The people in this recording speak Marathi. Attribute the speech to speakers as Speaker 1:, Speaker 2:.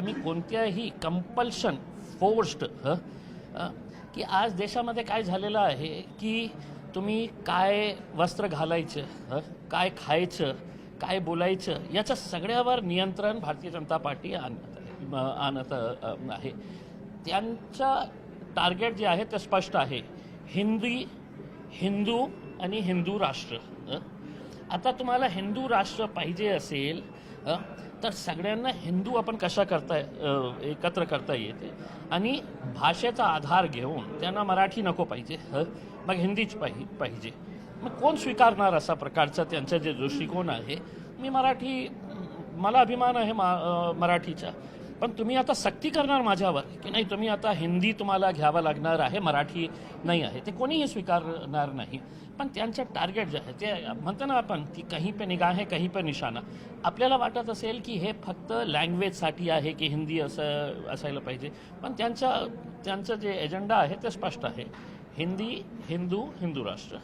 Speaker 1: आम्ही कोणत्याही कंपल्शन फोर्स्ड की आज देशामध्ये काय झालेलं आहे की तुम्ही काय वस्त्र घालायचं, काय खायचं, काय बोलायचं, याच्या सगळ्यावर नियंत्रण भारतीय जनता पार्टी आणत आहे. त्यांचा टार्गेट जे आहे ते स्पष्ट आहे, हिंदू आणि हिंदू राष्ट्र. आता तुम्हाला हिंदू राष्ट्र पाहिजे असेल तर सगळ्यांना हिंदू आपण कशा एकत्र करता येते आणि भाषेचा आधार घेऊन त्यांना मराठी नको पाहिजे, मग हिंदीच पाहिजे. मग कोण स्वीकारणार असा प्रकारचा त्यांचा जे दृष्टिकोन आहे. मला अभिमान आहे मराठीचा, पण तुम्ही आता सक्ती करणार माझ्यावर की नाही तुम्ही आता हिंदी तुम्हाला घ्यावं लागणार आहे, मराठी नाही आहे, ते कोणीही स्वीकारणार नाही. पण त्यांचं टार्गेट जे आहे ते म्हणतो ना आपण की कहीं पे निगाह है कहीं पे निशाणा. आपल्याला वाटत असेल की हे फक्त लँग्वेजसाठी आहे की हिंदी असं असायला पाहिजे, पण त्यांचं जे एजेंडा आहे ते स्पष्ट आहे, हिंदू राष्ट्र.